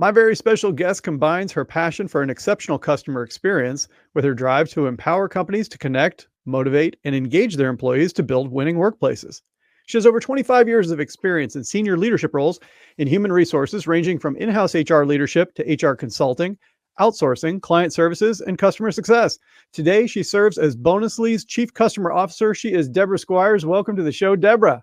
My very special guest combines her passion for an exceptional customer experience with her drive to empower companies to connect, motivate, and engage their employees to build winning workplaces. She has over 25 years of experience in senior leadership roles in human resources, ranging from in-house HR leadership to HR consulting, outsourcing, client services, and customer success. Today, she serves as Bonusly's Chief Customer Officer. She is Deborah Squires. Welcome to the show, Deborah.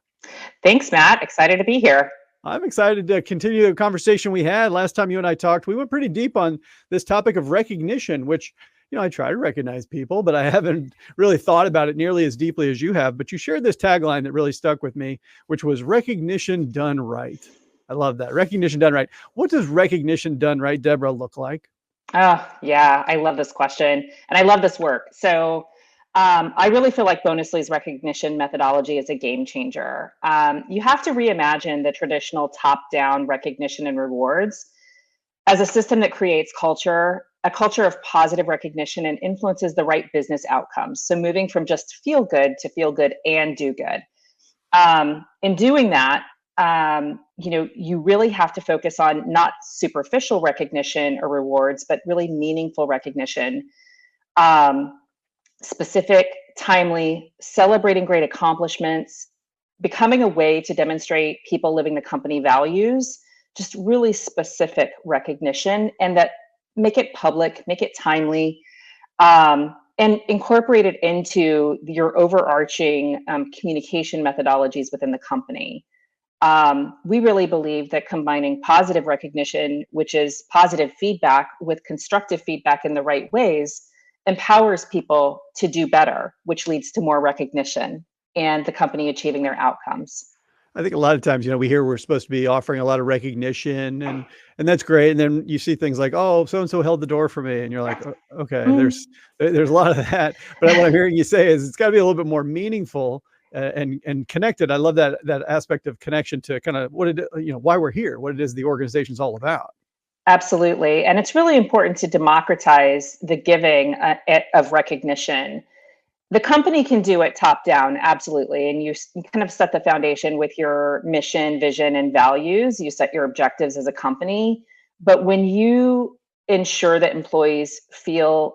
Thanks, Matt. Excited to be here. I'm excited to continue the conversation we had last time you and I talked. We went pretty deep on this topic of recognition, which, I try to recognize people, but I haven't really thought about it nearly as deeply as you have. But you shared this tagline that really stuck with me, which was recognition done right. I love that. Recognition done right. What does recognition done right, Deborah, look like? Oh, yeah. I love this question and I love this work. I really feel like Bonusly's recognition methodology is a game changer. You have to reimagine the traditional top-down recognition and rewards as a system that creates a culture of positive recognition and influences the right business outcomes. So moving from just feel good to feel good and do good. In doing that, you really have to focus on not superficial recognition or rewards, but really meaningful recognition. Specific, timely, celebrating great accomplishments, becoming a way to demonstrate people living the company values, just really specific recognition, and that make it public, make it timely, and incorporate it into your overarching communication methodologies within the company. We really believe that combining positive recognition, which is positive feedback, with constructive feedback in the right ways, empowers people to do better, which leads to more recognition and the company achieving their outcomes. I think a lot of times, we hear we're supposed to be offering a lot of recognition and that's great. And then you see things like, oh, so-and-so held the door for me. And you're like, okay, there's a lot of that. But what I'm hearing you say is it's got to be a little bit more meaningful and connected. I love that aspect of connection to kind of why we're here, what it is the organization's all about. Absolutely. And it's really important to democratize the giving of recognition. The company can do it top down, absolutely. And you kind of set the foundation with your mission, vision, and values. You set your objectives as a company. But when you ensure that employees feel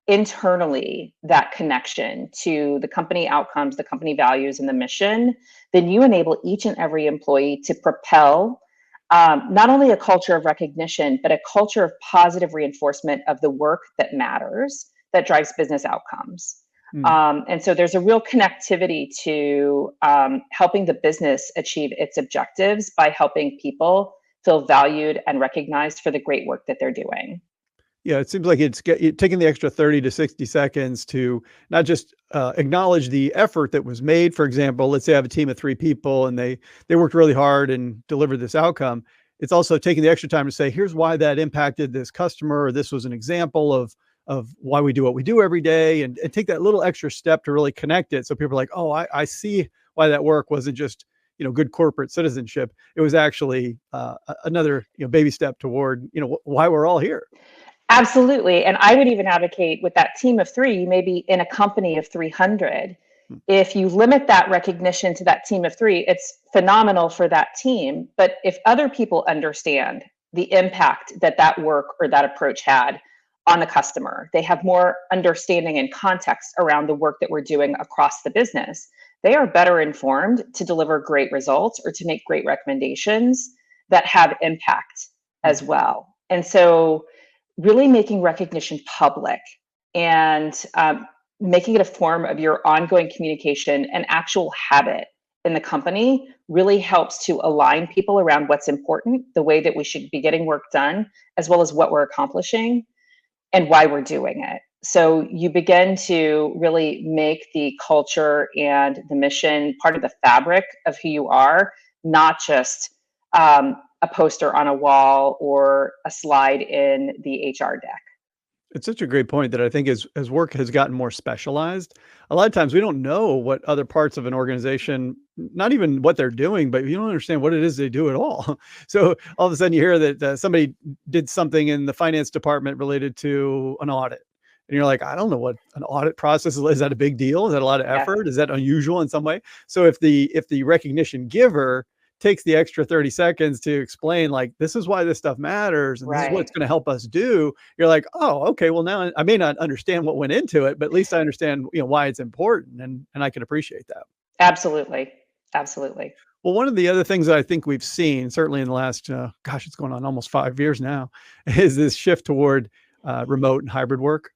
internally that connection to the company outcomes, the company values, and the mission, then you enable each and every employee to propel not only a culture of recognition, but a culture of positive reinforcement of the work that matters, that drives business outcomes. And so there's a real connectivity to helping the business achieve its objectives by helping people feel valued and recognized for the great work that they're doing. Yeah, it seems like it's taking the extra 30 to 60 seconds to not just acknowledge the effort that was made. For example, let's say I have a team of 3 people and they worked really hard and delivered this outcome. It's also taking the extra time to say, here's why that impacted this customer, or this was an example of why we do what we do every day, and take that little extra step to really connect it. So people are like, oh, I see why that work wasn't just good corporate citizenship. It was actually another baby step toward why we're all here. Absolutely. And I would even advocate with that team of 3, you may be in a company of 300. If you limit that recognition to that team of 3, it's phenomenal for that team. But if other people understand the impact that work or that approach had on the customer, they have more understanding and context around the work that we're doing across the business, they are better informed to deliver great results or to make great recommendations that have impact as well. And so really making recognition public and making it a form of your ongoing communication and actual habit in the company really helps to align people around what's important, the way that we should be getting work done, as well as what we're accomplishing and why we're doing it. So you begin to really make the culture and the mission part of the fabric of who you are, not just a poster on a wall or a slide in the HR deck. It's such a great point that I think as work has gotten more specialized, a lot of times we don't know what other parts of an organization, not even what they're doing, but you don't understand what it is they do at all. So all of a sudden you hear that somebody did something in the finance department related to an audit. And you're like, I don't know what an audit process is. Is that a big deal? Is that a lot of effort? Is that unusual in some way? So if the recognition giver takes the extra 30 seconds to explain, like, this is why this stuff matters and this is what Right. it's going to help us do, you're like, oh, okay, well, now I may not understand what went into it, but at least I understand, why it's important, and I can appreciate that. Absolutely. Absolutely. Well, one of the other things that I think we've seen, certainly in the last, gosh, it's going on almost 5 years now, is this shift toward remote and hybrid work.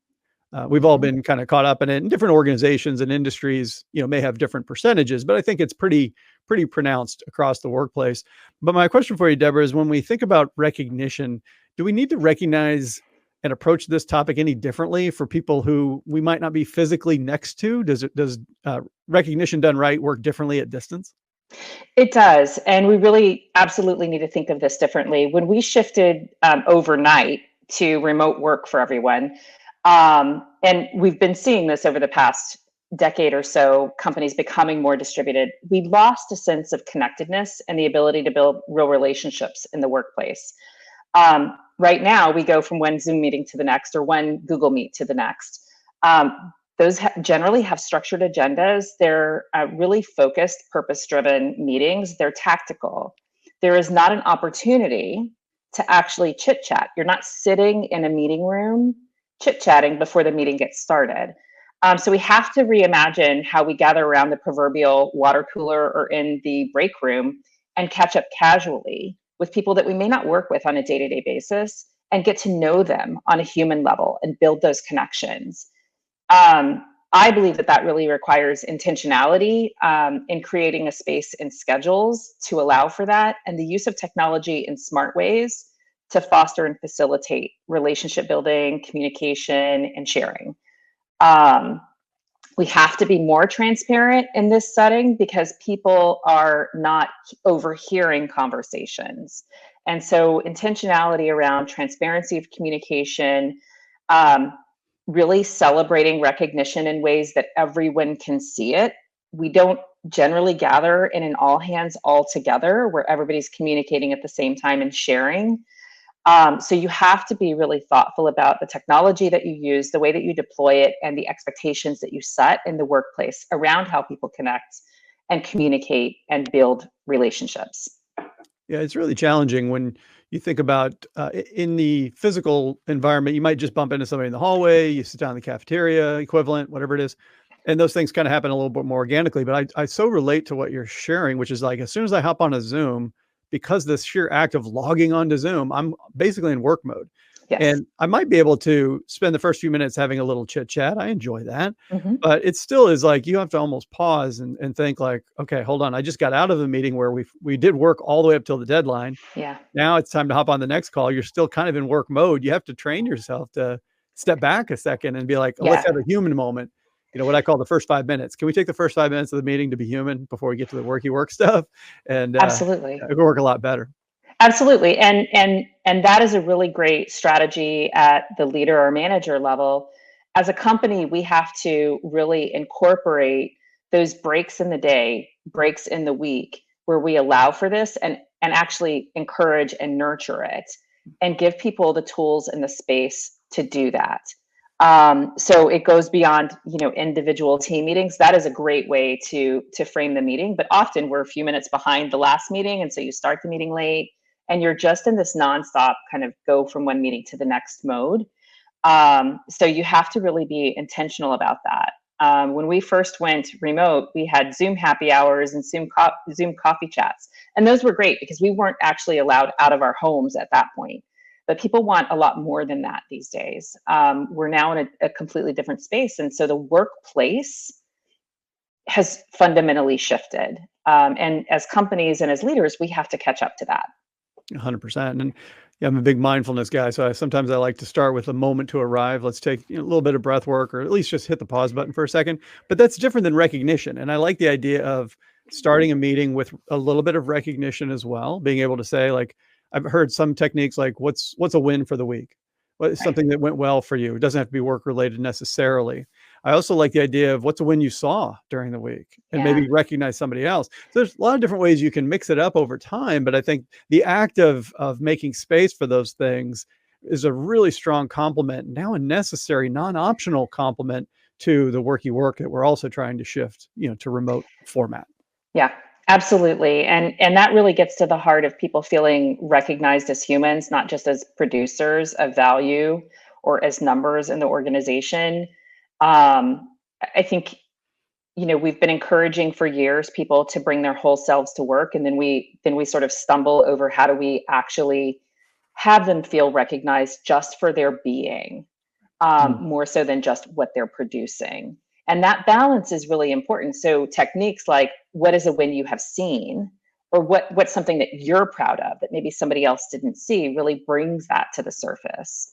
We've all Mhm. been kind of caught up in it, and different organizations and industries, may have different percentages, but I think it's pretty pronounced across the workplace. But my question for you, Deborah, is when we think about recognition, do we need to recognize and approach this topic any differently for people who we might not be physically next to? Does recognition done right work differently at distance? It does. And we really absolutely need to think of this differently. When we shifted overnight to remote work for everyone, and we've been seeing this over the past decade or so, companies becoming more distributed, we lost a sense of connectedness and the ability to build real relationships in the workplace. Right now, we go from one Zoom meeting to the next or one Google Meet to the next. Those generally have structured agendas. They're really focused, purpose driven meetings. They're tactical. There is not an opportunity to actually chit chat. You're not sitting in a meeting room chit chatting before the meeting gets started. So we have to reimagine how we gather around the proverbial water cooler or in the break room and catch up casually with people that we may not work with on a day to day basis and get to know them on a human level and build those connections. I believe that that really requires intentionality in creating a space and schedules to allow for that, and the use of technology in smart ways to foster and facilitate relationship building, communication, and sharing. Um, we have to be more transparent in this setting because people are not overhearing conversations. And so, intentionality around transparency of communication, um, really celebrating recognition in ways that everyone can see it. We don't generally gather in an all hands all together where everybody's communicating at the same time and sharing. So you have to be really thoughtful about the technology that you use, the way that you deploy it, and the expectations that you set in the workplace around how people connect and communicate and build relationships. Yeah, it's really challenging when you think about in the physical environment. You might just bump into somebody in the hallway, you sit down in the cafeteria, equivalent, whatever it is. And those things kind of happen a little bit more organically. But I so relate to what you're sharing, which is like as soon as I hop on a Zoom, because this sheer act of logging onto Zoom, I'm basically in work mode. Yes. And I might be able to spend the first few minutes having a little chit chat. I enjoy that. Hmm. But it still is like you have to almost pause and think like, okay, hold on. I just got out of the meeting where we did work all the way up till the deadline. Yeah. Now it's time to hop on the next call. You're still kind of in work mode. You have to train yourself to step back a second and be like, oh, let's Yeah. have a human moment. What I call the first 5 minutes. Can we take the first 5 minutes of the meeting to be human before we get to the worky work stuff? And Absolutely. it can work a lot better. Absolutely. And that is a really great strategy at the leader or manager level. As a company, we have to really incorporate those breaks in the day, breaks in the week where we allow for this and actually encourage and nurture it and give people the tools and the space to do that. So it goes beyond, individual team meetings. That is a great way to frame the meeting. But often we're a few minutes behind the last meeting, and so you start the meeting late, and you're just in this nonstop kind of go from one meeting to the next mode. So you have to really be intentional about that. When we first went remote, we had Zoom happy hours and Zoom coffee chats, and those were great because we weren't actually allowed out of our homes at that point. But people want a lot more than that these days. We're now in a completely different space, and so the workplace has fundamentally shifted. And as companies and as leaders, we have to catch up to that. 100%. And yeah, I'm a big mindfulness guy. So sometimes I like to start with a moment to arrive. Let's take a little bit of breath work, or at least just hit the pause button for a second. But that's different than recognition. And I like the idea of starting a meeting with a little bit of recognition as well, being able to say, like, I've heard some techniques like what's a win for the week? What is Right. something that went well for you? It doesn't have to be work related necessarily. I also like the idea of what's a win you saw during the week and Yeah. maybe recognize somebody else. So there's a lot of different ways you can mix it up over time, but I think the act of making space for those things is a really strong complement, now a necessary, non-optional complement to the worky work that we're also trying to shift, to remote format. Yeah. Absolutely. And that really gets to the heart of people feeling recognized as humans, not just as producers of value or as numbers in the organization. I think, we've been encouraging for years people to bring their whole selves to work, and then we sort of stumble over how do we actually have them feel recognized just for their being, Mm. more so than just what they're producing. And that balance is really important. So techniques like what is a win you have seen, or what's something that you're proud of that maybe somebody else didn't see, really brings that to the surface.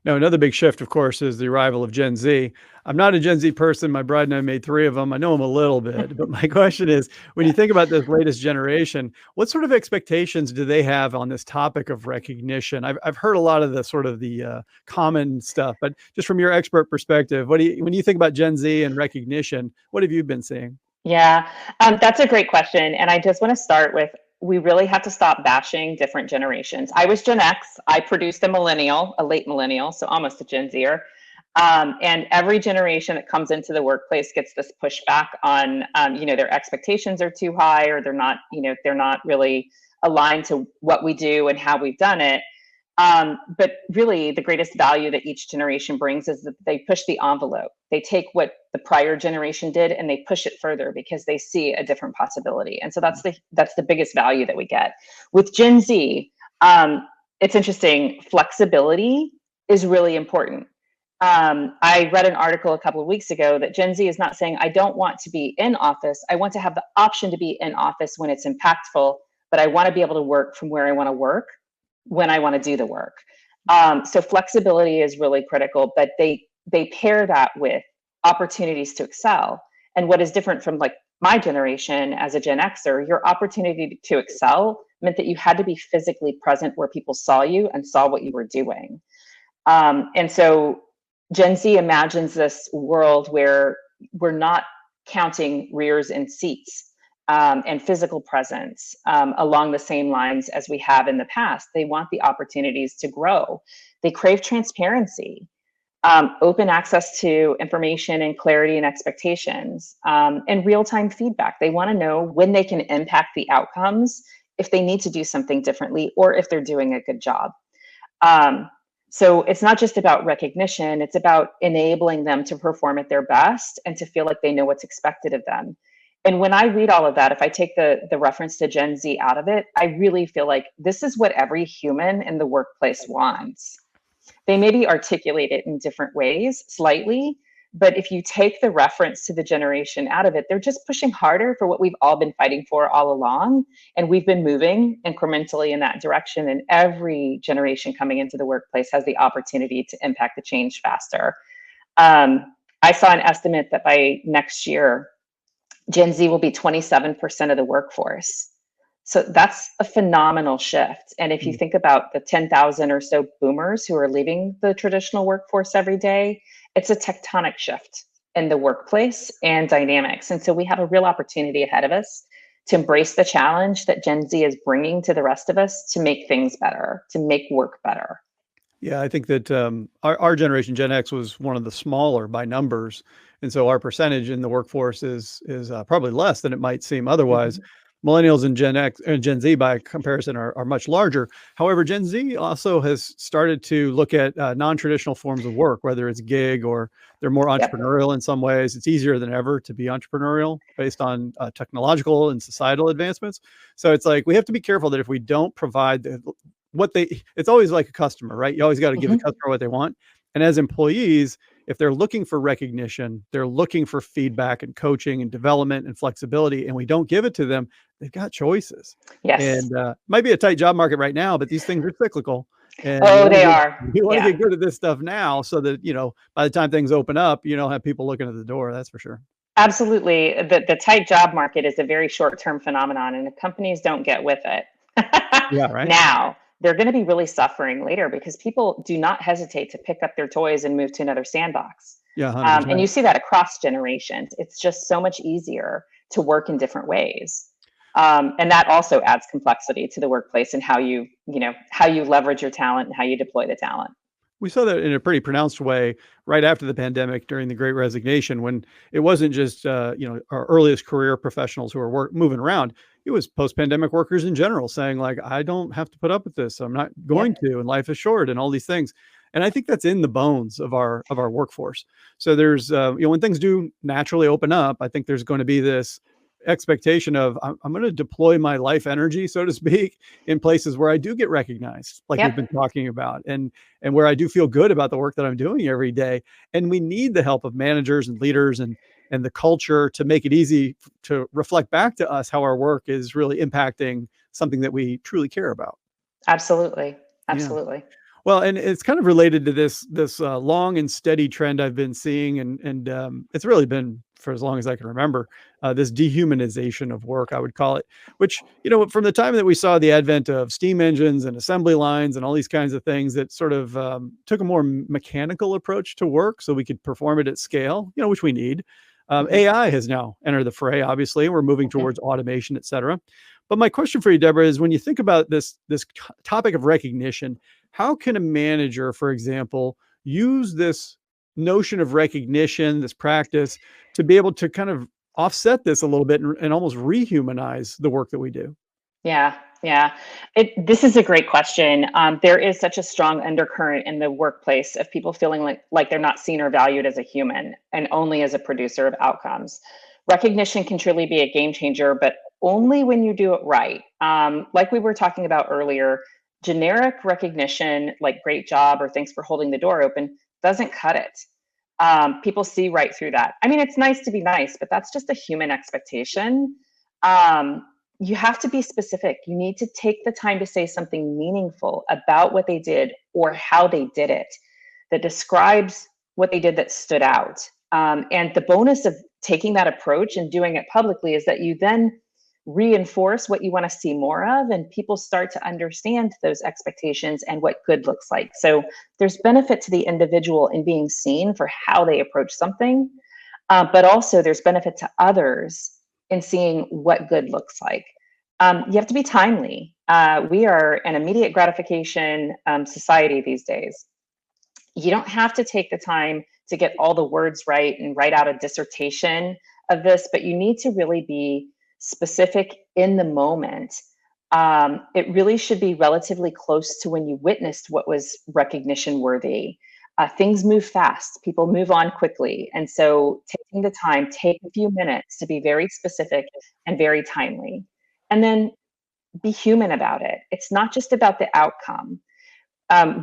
Now, another big shift, of course, is the arrival of Gen Z. I'm not a Gen Z person. My bride and I made 3 of them. I know them a little bit, but my question is, when you think about this latest generation, what sort of expectations do they have on this topic of recognition? I've heard a lot of the sort of the common stuff, but just from your expert perspective, when you think about Gen Z and recognition, what have you been seeing? Yeah, that's a great question. And I just want to start with, we really have to stop bashing different generations. I was Gen X. I produced a millennial, a late millennial, so almost a Gen Zer. And every generation that comes into the workplace gets this pushback on, their expectations are too high, or they're not really aligned to what we do and how we've done it. But really, the greatest value that each generation brings is that they push the envelope. They take what the prior generation did and they push it further because they see a different possibility. And so that's the biggest value that we get with Gen Z. It's interesting. Flexibility is really important. I read an article a couple of weeks ago that Gen Z is not saying, I don't want to be in office. I want to have the option to be in office when it's impactful, but I want to be able to work from where I want to work when I want to do the work. So flexibility is really critical, but they pair that with opportunities to excel. And what is different from like my generation as a Gen Xer, your opportunity to excel meant that you had to be physically present where people saw you and saw what you were doing. And so Gen Z imagines this world where we're not counting rears and seats, and physical presence, along the same lines as we have in the past. They want the opportunities to grow. They crave transparency, open access to information and clarity and expectations, and real-time feedback. They want to know when they can impact the outcomes, if they need to do something differently, or if they're doing a good job. So it's not just about recognition, it's about enabling them to perform at their best and to feel like they know what's expected of them. And when I read all of that, if I take the reference to Gen Z out of it, I really feel like this is what every human in the workplace wants. They maybe articulate it in different ways slightly, but if you take the reference to the generation out of it, they're just pushing harder for what we've all been fighting for all along. And we've been moving incrementally in that direction. And every generation coming into the workplace has the opportunity to impact the change faster. I saw an estimate that by next year, Gen Z will be 27% of the workforce. So that's a phenomenal shift. And if you think about the 10,000 or so boomers who are leaving the traditional workforce every day, it's a tectonic shift in the workplace and dynamics. And so we have a real opportunity ahead of us to embrace the challenge that Gen Z is bringing to the rest of us to make things better, to make work better. Yeah, I think that our generation, Gen X, was one of the smaller by numbers, and so our percentage in the workforce is probably less than it might seem otherwise. Mhm. Millennials and Gen X and Gen Z, by comparison, are much larger. However, Gen Z also has started to look at non-traditional forms of work, whether it's gig or they're more Yep. entrepreneurial in some ways. It's easier than ever to be entrepreneurial based on technological and societal advancements. So it's like we have to be careful that if we don't provide what they it's always like a customer, right? You always got to give the Mhm. customer what they want. And as employees, if they're looking for recognition, they're looking for feedback and coaching and development and flexibility, and we don't give it to them, they've got choices. Yes. And might be a tight job market right now, but these things are cyclical. And Oh, they are. you want to Yeah. get good at this stuff now so that, by the time things open up, you don't have people looking at the door. That's for sure. Absolutely. The tight job market is a very short-term phenomenon, and if companies don't get with it Yeah, right. now, they're going to be really suffering later because people do not hesitate to pick up their toys and move to another sandbox. Yeah, And you 100%. see that across generations. It's just so much easier to work in different ways. And that also adds complexity to the workplace and how you leverage your talent and how you deploy the talent. We saw that in a pretty pronounced way right after the pandemic during the Great Resignation, when it wasn't just our earliest career professionals who were moving around. It was post-pandemic workers in general saying like, I don't have to put up with this. I'm not going Yep. to, and life is short and all these things. And I think that's in the bones of our workforce. So there's when things do naturally open up, I think there's going to be this expectation of I'm going to deploy my life energy, so to speak, in places where I do get recognized, like we've been Yep. talking about, and where I do feel good about the work that I'm doing every day. And we need the help of managers and leaders and the culture to make it easy to reflect back to us how our work is really impacting something that we truly care about. Absolutely. Yeah. Absolutely. Well, and it's kind of related to this long and steady trend I've been seeing, and it's really been for as long as I can remember, this dehumanization of work, I would call it. Which from the time that we saw the advent of steam engines and assembly lines and all these kinds of things that sort of took a more mechanical approach to work, so we could perform it at scale, which we need. Mhm. AI has now entered the fray. Obviously, and we're moving Mhm. towards automation, et cetera. But my question for you, Deborah, is when you think about this topic of recognition, how can a manager, for example, use this notion of recognition, this practice, to be able to kind of offset this a little bit and almost rehumanize the work that we do? Yeah, yeah. This is a great question. There is such a strong undercurrent in the workplace of people feeling like they're not seen or valued as a human and only as a producer of outcomes. Recognition can truly be a game changer, but only when you do it right. Like we were talking about earlier, generic recognition, like great job or thanks for holding the door open, doesn't cut it. People see right through that. I mean, it's nice to be nice, but that's just a human expectation. Um, you have to be specific. You need to take the time to say something meaningful about what they did or how they did it that describes what they did that stood out. And the bonus of taking that approach and doing it publicly is that you then reinforce what you want to see more of, and people start to understand those expectations and what good looks like. So there's benefit to the individual in being seen for how they approach something, but also there's benefit to others in seeing what good looks like. You have to be timely. We are an immediate gratification society these days. You don't have to take the time to get all the words right and write out a dissertation of this, but you need to really be specific in the moment. It really should be relatively close to when you witnessed what was recognition worthy. Things move fast, people move on quickly. And so taking the time, take a few minutes to be very specific and very timely. And then be human about it. It's not just about the outcome.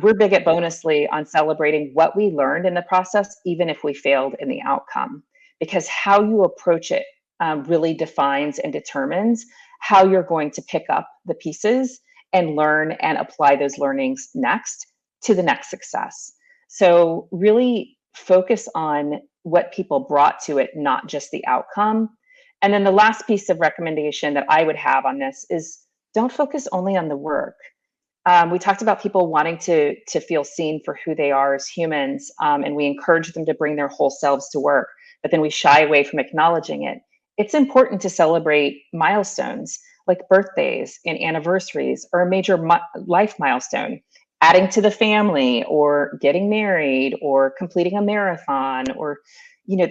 We're big at Bonusly on celebrating what we learned in the process, even if we failed in the outcome, because how you approach it really defines and determines how you're going to pick up the pieces and learn and apply those learnings next to the next success. So, really focus on what people brought to it, not just the outcome. And then the last piece of recommendation that I would have on this is don't focus only on the work. We talked about people wanting to feel seen for who they are as humans, and we encourage them to bring their whole selves to work, but then we shy away from acknowledging it. It's important to celebrate milestones like birthdays and anniversaries or a major life milestone, adding to the family or getting married or completing a marathon or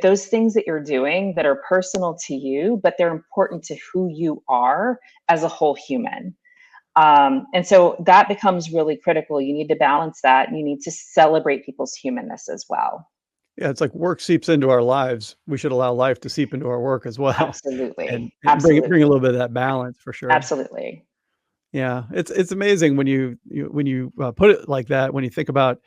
those things that you're doing that are personal to you, but they're important to who you are as a whole human. And so that becomes really critical. You need to balance that, and you need to celebrate people's humanness as well. Yeah, it's like work seeps into our lives. We should allow life to seep into our work as well, and Absolutely. bring a Absolutely. little bit of that balance for sure. Absolutely. Yeah, it's amazing when you put it like that. When you think about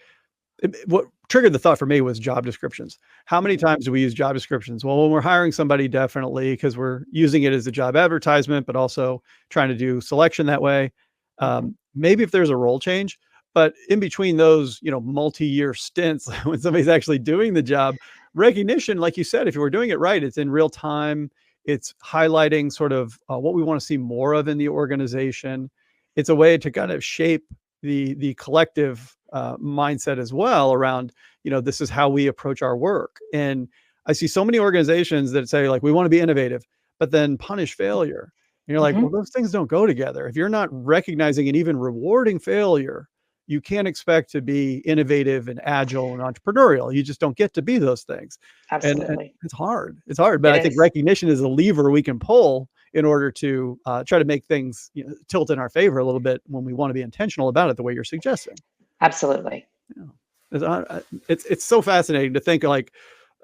what triggered the thought for me was job descriptions. How many Mhm. times do we use job descriptions? Well, when we're hiring somebody, definitely because we're using it as a job advertisement, but also trying to do selection that way. Mhm. Maybe if there's a role change, but in between those, multi-year stints, when somebody's actually doing the job, recognition, like you said, if we're doing it right, it's in real time. It's highlighting sort of what we want to see more of in the organization. It's a way to kind of shape the collective mindset as well around this is how we approach our work. And I see so many organizations that say like we want to be innovative but then punish failure, and you're like, well, Mhm. those things don't go together. If you're not recognizing and even rewarding failure, you can't expect to be innovative and agile and entrepreneurial. You just don't get to be those things. And Absolutely. it's hard. It's hard, but It I think is. recognition is a lever we can pull in order to try to make things tilt in our favor a little bit when we want to be intentional about it, the way you're suggesting. Absolutely. Yeah. It's so fascinating to think like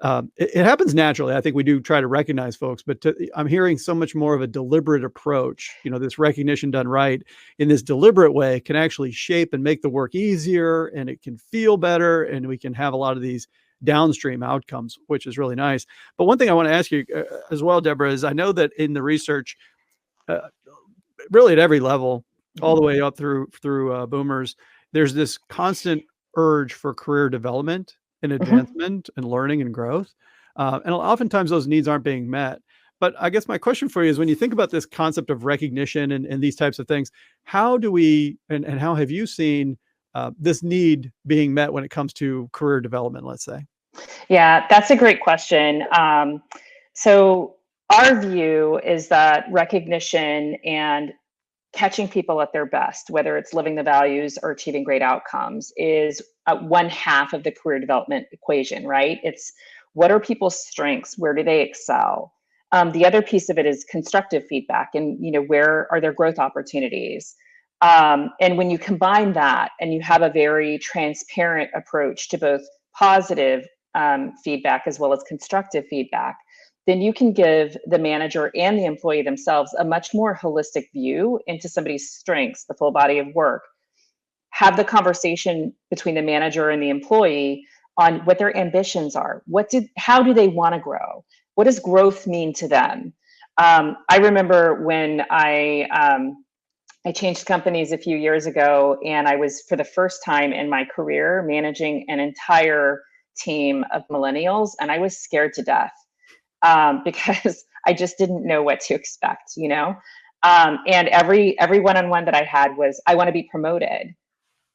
it happens naturally. I think we do try to recognize folks, but I'm hearing so much more of a deliberate approach. This recognition done right in this deliberate way can actually shape and make the work easier, and it can feel better, and we can have a lot of these downstream outcomes, which is really nice. But one thing I want to ask you as well, Deborah, is I know that in the research, really at every level, all the way up through boomers, there's this constant urge for career development and advancement and learning and growth. And oftentimes those needs aren't being met. But I guess my question for you is, when you think about this concept of recognition and these types of things, how do we, and how have you seen this need being met when it comes to career development, let's say? Yeah, that's a great question. So our view is that recognition and catching people at their best, whether it's living the values or achieving great outcomes, is one half of the career development equation, right? It's what are people's strengths? Where do they excel? The other piece of it is constructive feedback, and where are their growth opportunities? And when you combine that and you have a very transparent approach to both positive feedback as well as constructive feedback, then you can give the manager and the employee themselves a much more holistic view into somebody's strengths, the full body of work. Have the conversation between the manager and the employee on what their ambitions are. How do they want to grow? What does growth mean to them? I remember when I changed companies a few years ago, and I was, for the first time in my career, managing an entire team of millennials, and I was scared to death. Because I just didn't know what to expect, and every one-on-one that I had was, I want to be promoted.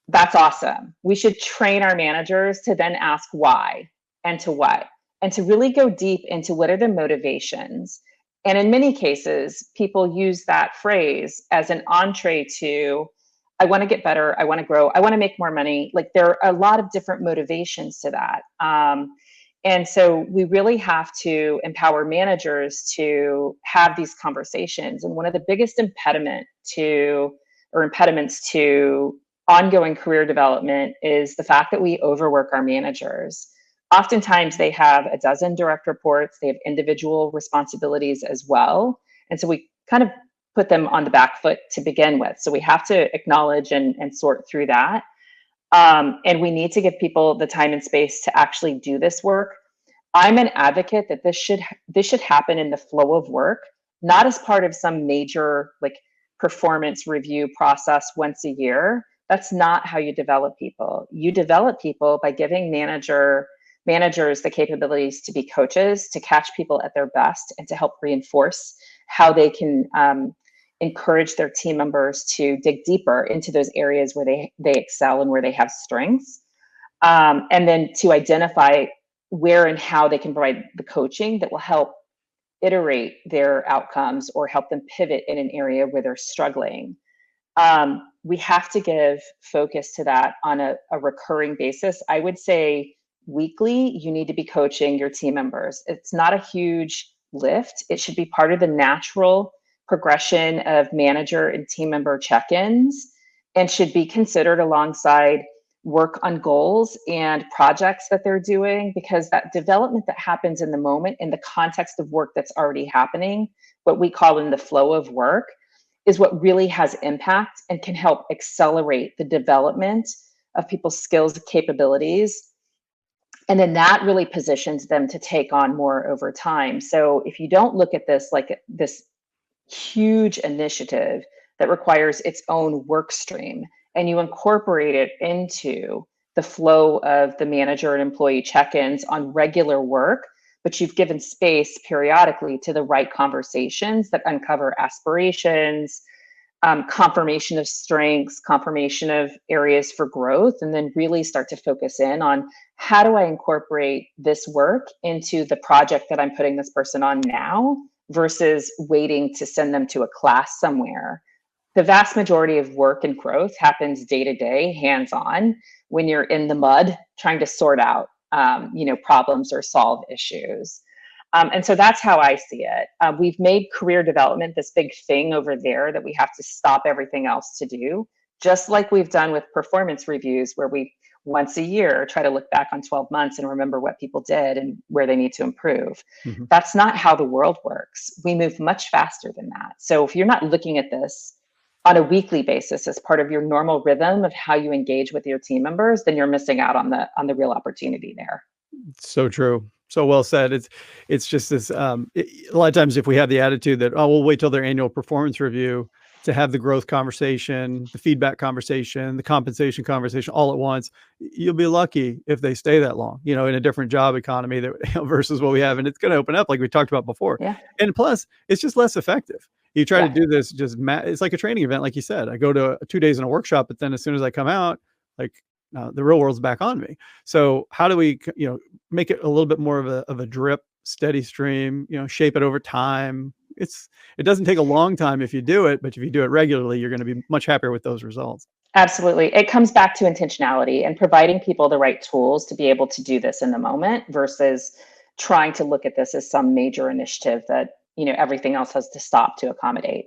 That's awesome. We should train our managers to then ask why and to what, and to really go deep into what are the motivations. And in many cases, people use that phrase as an entree to, I want to get better, I want to grow, I want to make more money. Like, there are a lot of different motivations to that. And so we really have to empower managers to have these conversations. And one of the biggest impediments to ongoing career development is the fact that we overwork our managers. Oftentimes they have a dozen direct reports, they have individual responsibilities as well. And so we kind of put them on the back foot to begin with. So we have to acknowledge and sort through that. And we need to give people the time and space to actually do this work. I'm an advocate that this should happen in the flow of work, not as part of some major performance review process once a year. That's not how you develop people. You develop people by giving managers the capabilities to be coaches, to catch people at their best, and to help reinforce how they can encourage their team members to dig deeper into those areas where they excel and where they have strengths. And then to identify where and how they can provide the coaching that will help iterate their outcomes or help them pivot in an area where they're struggling. We have to give focus to that on a recurring basis. I would say weekly, you need to be coaching your team members. It's not a huge lift. It should be part of the natural progression of manager and team member check-ins, and should be considered alongside work on goals and projects that they're doing, because that development that happens in the moment in the context of work that's already happening, what we call in the flow of work, is what really has impact and can help accelerate the development of people's skills and capabilities. And then that really positions them to take on more over time. So if you don't look at this like this huge initiative that requires its own work stream, and you incorporate it into the flow of the manager and employee check-ins on regular work, but you've given space periodically to the right conversations that uncover aspirations, confirmation of strengths, confirmation of areas for growth, and then really start to focus in on, how do I incorporate this work into the project that I'm putting this person on now, versus waiting to send them to a class somewhere. the vast majority of work and growth happens day to day, hands on, when you're in the mud trying to sort out, problems or solve issues. And so that's how I see it. We've made career development this big thing over there that we have to stop everything else to do, just like we've done with performance reviews, where we once a year try to look back on 12 months and remember what people did and where they need to improve. Mhm. That's not how the world works. We move much faster than that. So if you're not looking at this on a weekly basis as part of your normal rhythm of how you engage with your team members, then you're missing out on the real opportunity there. So true. So well said. It's just this, a lot of times if we have the attitude that, oh, we'll wait till their annual performance review to have the growth conversation, the feedback conversation, the compensation conversation all at once, you'll be lucky if they stay that long, in a different job economy that versus what we have. And it's going to open up like we talked about before. Yeah. And plus it's just less effective. You try Yeah. to do this, it's like a training event. Like you said, I go to 2 days in a workshop, but then as soon as I come out, like, the real world's back on me. So how do we, make it a little bit more of a drip, steady stream, shape it over time? It doesn't take a long time if you do it, but if you do it regularly, you're going to be much happier with those results. Absolutely. It comes back to intentionality and providing people the right tools to be able to do this in the moment versus trying to look at this as some major initiative that, everything else has to stop to accommodate.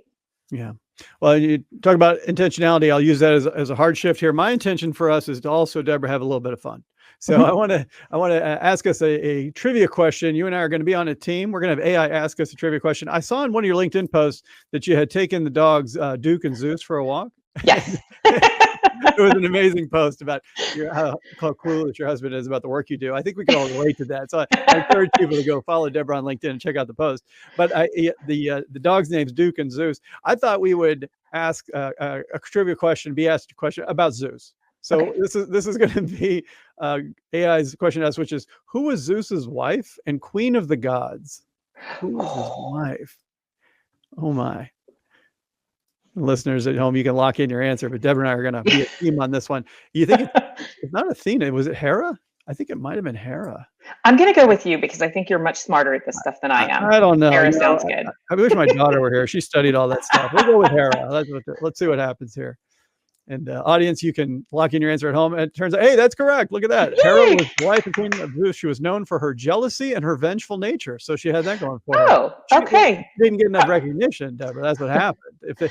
Yeah. Well, you talk about intentionality. I'll use that as a hard shift here. My intention for us is to also, Deborah, have a little bit of fun. So I want to ask us a trivia question. You and I are going to be on a team. We're going to have AI ask us a trivia question. I saw in one of your LinkedIn posts that you had taken the dogs, Duke and Zeus, for a walk. Yes. It was an amazing post about how cool that your husband is about the work you do. I think we can all relate to that. So I encourage people to go follow Deborah on LinkedIn and check out the post. But the dog's name's Duke and Zeus. I thought we would ask a trivia question, be asked a question about Zeus. So Okay. this is going to be AI's question to us, which is, who was Zeus's wife and queen of the gods? Who was his wife? Oh my. Listeners at home, you can lock in your answer, but Deborah and I are going to be a team on this one. You think it's not Athena? Was it Hera? I think it might have been Hera. I'm going to go with you because I think you're much smarter at this stuff than I am. I don't know. Hera sounds good. I wish my daughter were here. She studied all that stuff. We'll go with Hera. Let's see what happens here. And audience, you can lock in your answer at home. And it turns out, hey, that's correct. Look at that. Yay! Hera was the wife and queen of Zeus. She was known for her jealousy and her vengeful nature. So she had that going for her. Oh, okay. She didn't get enough recognition, Deborah. That's what happened.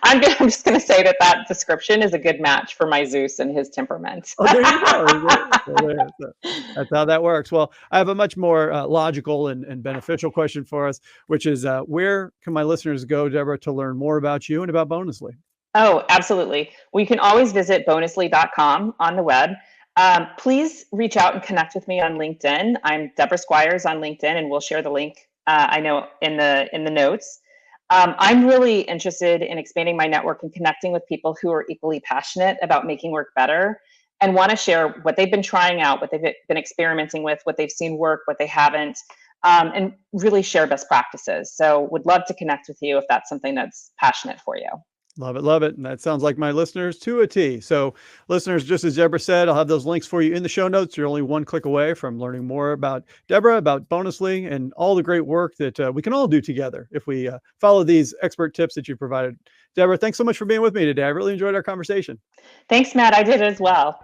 I'm just going to say that description is a good match for my Zeus and his temperament. Oh, there you go. So that's how that works. Well, I have a much more logical and beneficial question for us, which is where can my listeners go, Deborah, to learn more about you and about Bonusly? Oh, absolutely. Well, you can always visit bonusly.com on the web. Please reach out and connect with me on LinkedIn. I'm Deborah Squires on LinkedIn, and we'll share the link, I know, in the notes. I'm really interested in expanding my network and connecting with people who are equally passionate about making work better and want to share what they've been trying out, what they've been experimenting with, what they've seen work, what they haven't, and really share best practices. So would love to connect with you if that's something that's passionate for you. Love it. Love it. And that sounds like my listeners to a T. So listeners, just as Deborah said, I'll have those links for you in the show notes. You're only one click away from learning more about Deborah, about Bonusly, and all the great work that we can all do together if we follow these expert tips that you provided. Deborah, thanks so much for being with me today. I really enjoyed our conversation. Thanks, Matt. I did as well.